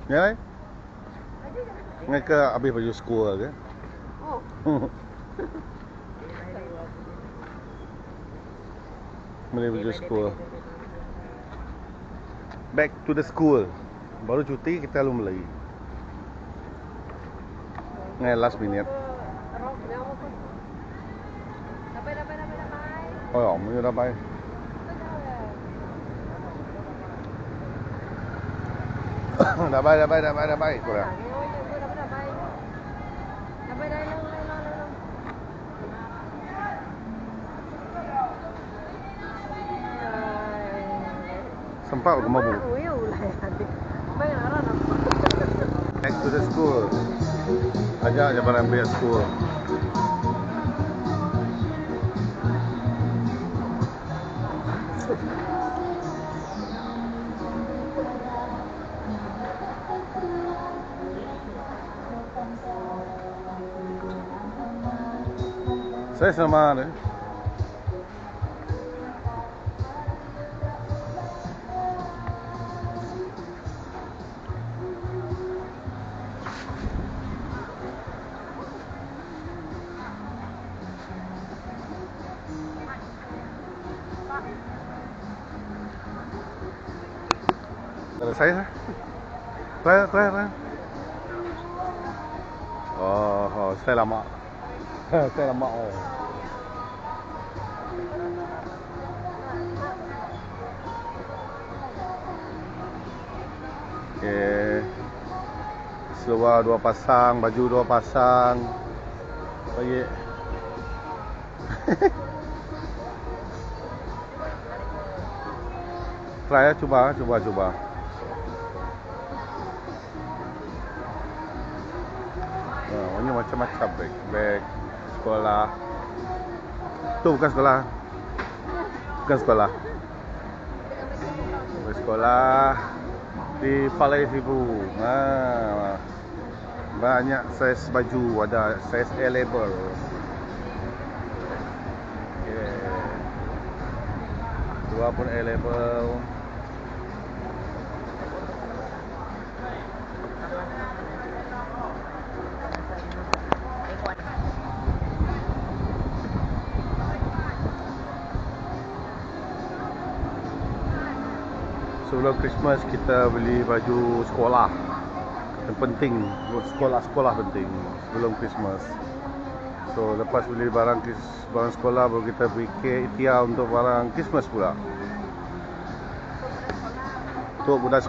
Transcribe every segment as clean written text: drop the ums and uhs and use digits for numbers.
Ya? Mereka habis baju sekolah ke? Oh. Beli baju sekolah. Back to the school. Baru cuti kita belum lagi. Last minute. Oh, mau dah bye. Dah bye. Kurang. Sempat ke mabuk? Back to the school. Ajak je barang ambil school. Saya sama ada. Saya try. Oh, saya lama. Saya lama. Oh. Okay. Seluar 2 pasang, baju 2 pasang. Bagi. Try ya, coba. Ini macam-macam beg sekolah. Tu bukan sekolah. Sekolah di Palai Sibu. Banyak saiz baju, ada saiz A level. Dua pun A level. Sebelum Christmas kita beli baju sekolah. Yang penting, sekolah penting sebelum Christmas. So lepas beli barang sekolah baru kita fikir ikhtiar untuk barang Christmas pula. Untuk budak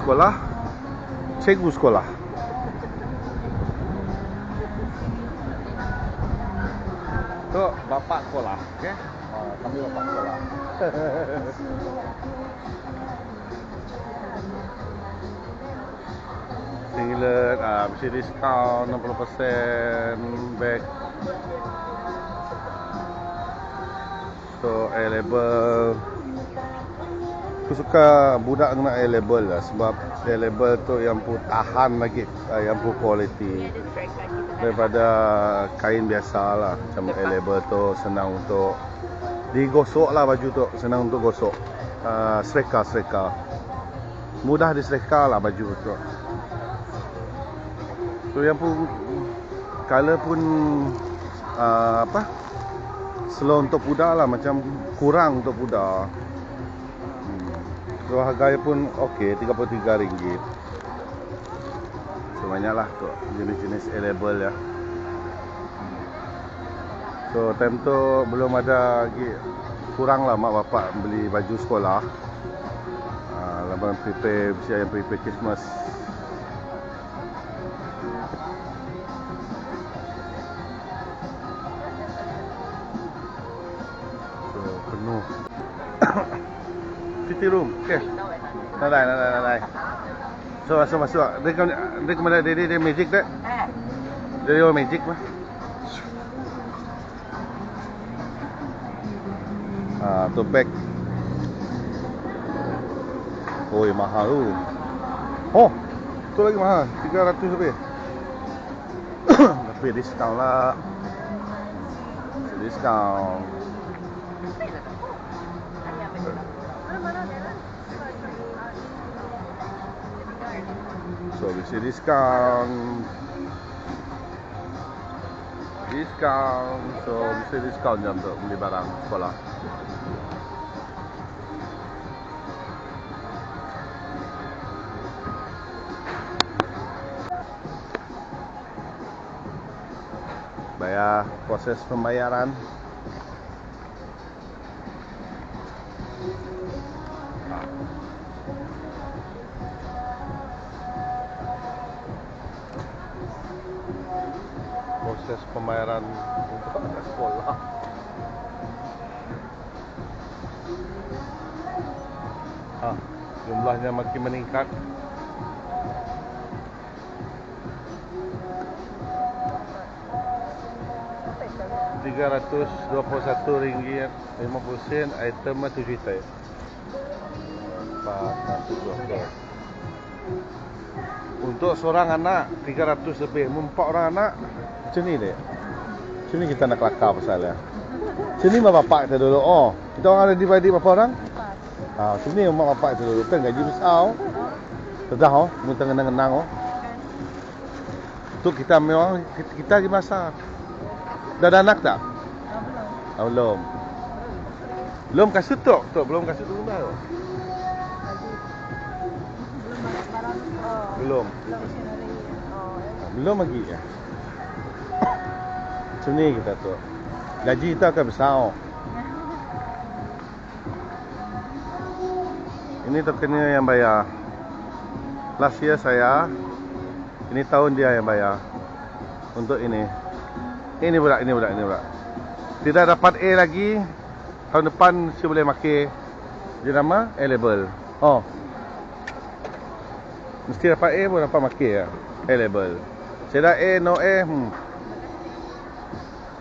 sekolah. Cikgu sekolah. Tu bapak sekolah, okey? Kami bapak sekolah. Singlet, mesti diskaun 60% bag. So A label. Aku suka budak kena A label lah, sebab A label tu yang pun tahan lagi, yang pun quality daripada kain biasa lah. Macam A label tu senang untuk digosok lah, baju tu senang untuk gosok. Sereka mudah disereka lah baju tu. So yang pun color pun slow untuk budak lah, macam kurang untuk budak. So harganya pun okey, RM33. So banyaklah tu jenis-jenis A label ya. So time tu belum ada lagi, kurang lah mak bapak beli baju sekolah. Lepas prepare Christmas. So penuh. City room. Okay. Nalai. So masuk. Dia kemana dia magic tak? Dia magic mah. Tu bag. Oi, mahal tu. Oh, tu lagi mahal. 300 lebih. Tapi diskaun lah. Diskaun. Kasih diskaun. Diskaun. So bisa diskaun je untuk beli barang sekolah. Bayar proses pembayaran. Proses pembayaran untuk anak sekolah. Jumlahnya makin meningkat. RM321.50, item 7 juta. 4 untuk seorang anak 300 lebih. 4 orang anak macam ni dek. Macam ni kita nak kelakar pasalnya. Macam ni mak bapak kita dulu. Oh, kita orang ada divide berapa orang? Macam ni mak bapak kita dulu. Kan gaji besar. Tedah oh, mun tengenang-enang oh. Tu kita memang kita lagi masa. Dah ada anak tak? Belum. Belum kasut tu. Belum kasut tu dah. Belum. Belum lagi ya. Macam ni kita tu. Gaji kita akan besar. Ini tokennya yang bayar. Last year saya. Ini tahun dia yang bayar. Untuk ini. Ini budak. Tidak dapat A lagi. Tahun depan saya boleh pakai. Dia nama A-level. Oh. Mesti dapat A pun dapat pakai ya. A-level. Saya dah A, no A.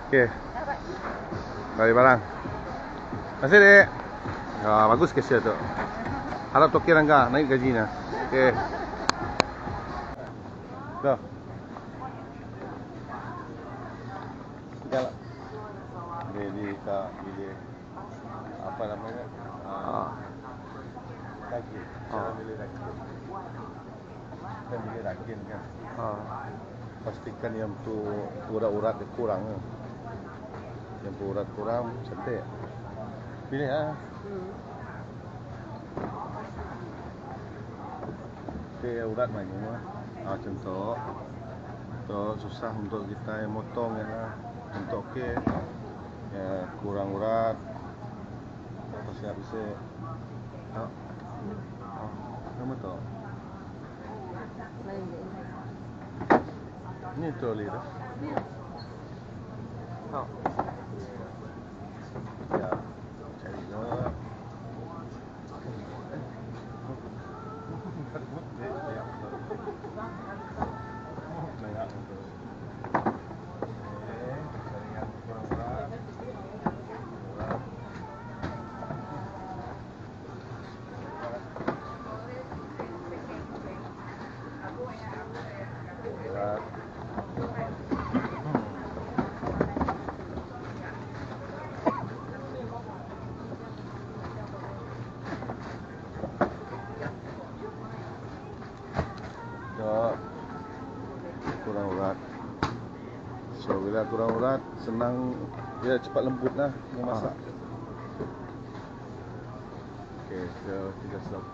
Okey. Balik barang. Terima kasih dek. Bagus cashier tu. Harap token Rangga naik gajinya. Okey. Dah. Jalan. Jadi tak pilih apa namanya? Daging. Cara pilih daging. Kita pilih daging kan. Pastikan yang tu urat-urat dia kurang. Yang tu urat kurang cantik. Pilih Okey, urat banyak. Contoh. Susah untuk kita yang motong ya. Untuk okey. Ya, kurang urat. Pasal bisa. Nama tu. Ini troli dah. Ya, cari je. Kurang urat. So bila kurang urat senang dia cepat lembut lah memasak. Okey, so 3 slop.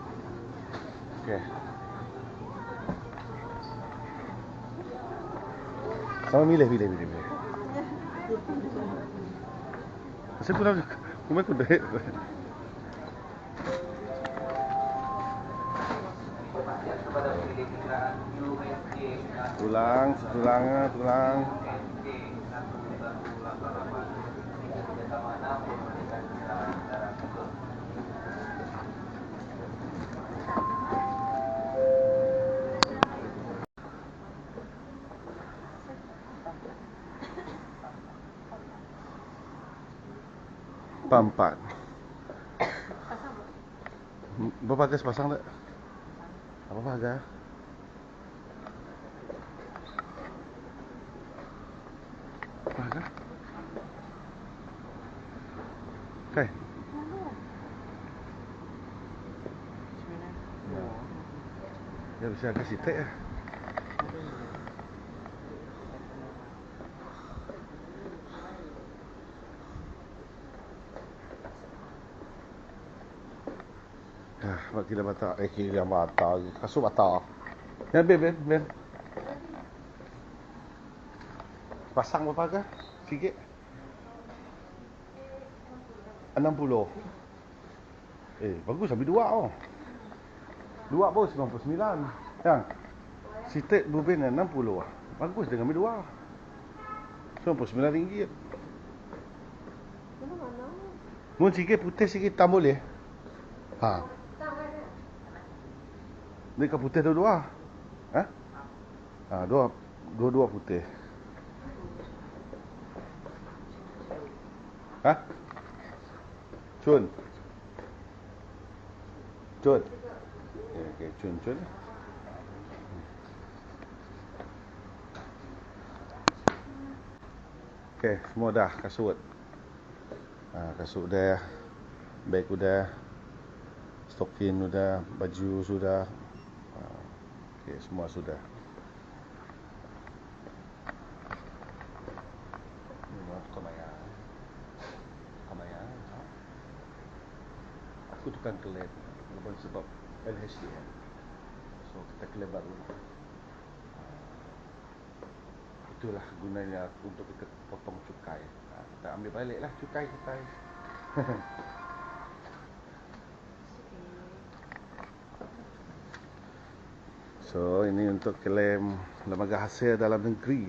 Okey. Sama milih. Saya kurang aku dah. Tulang. Pampat. Berapa harga sepasang tak? Apa harga? Apa harga? Okay. Ya bisa kasih tag ya. Bak kira bata. Kira bata. Kasut bata. Ya, Ben. Pasang berapa ke? Sikit. 60. Bagus habis 2 oh. 2 pun 99. Yang sitet bubin 60 ah. Bagus dengan ambil 2. RM99. Mun sikit putih sikit hitam boleh? Ha. Dekat putih dua-dua. Ha? Dua-dua putih. Ha? Cun. Okey, cun. Okey, semua dah kasut. Kasut dah, beg udah, stokin udah, baju sudah. Okey, semua sudah. Kamaya. Aku tukang kelab sebab LHDN. So kita kelab baru. Itulah gunanya untuk kita potong cukai. Kita ambil balik lah cukai kita. So ini untuk klaim lembaga hasil dalam negeri.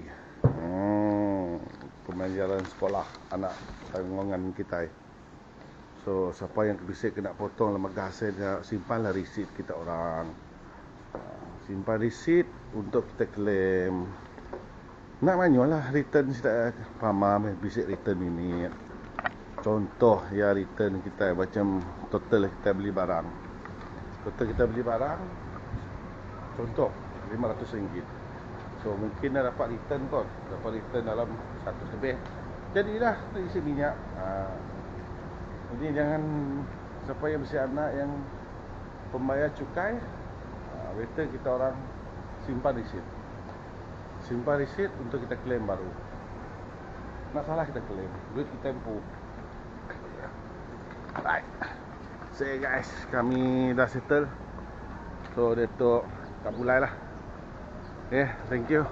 Pembelajaran sekolah anak tanggungan kita. So siapa yang bisa kena potong lembaga hasil, simpanlah resit kita orang. Simpan resit untuk kita klaim. Nak manual lah return kita faham bisa return ini. Contoh ya return kita macam total kita beli barang. Contoh RM500. So mungkin dah dapat return kot. Dapat return dalam 100 lebih. Jadilah isi minyak. Jadi jangan siapa yang bersih anak yang pembayar cukai, better kita orang simpan resit untuk kita claim baru. Nak salah kita claim, duit kita tempuh. Right. Say guys, kami dah settle. So Datuk tak bulai lah. Okay, thank you.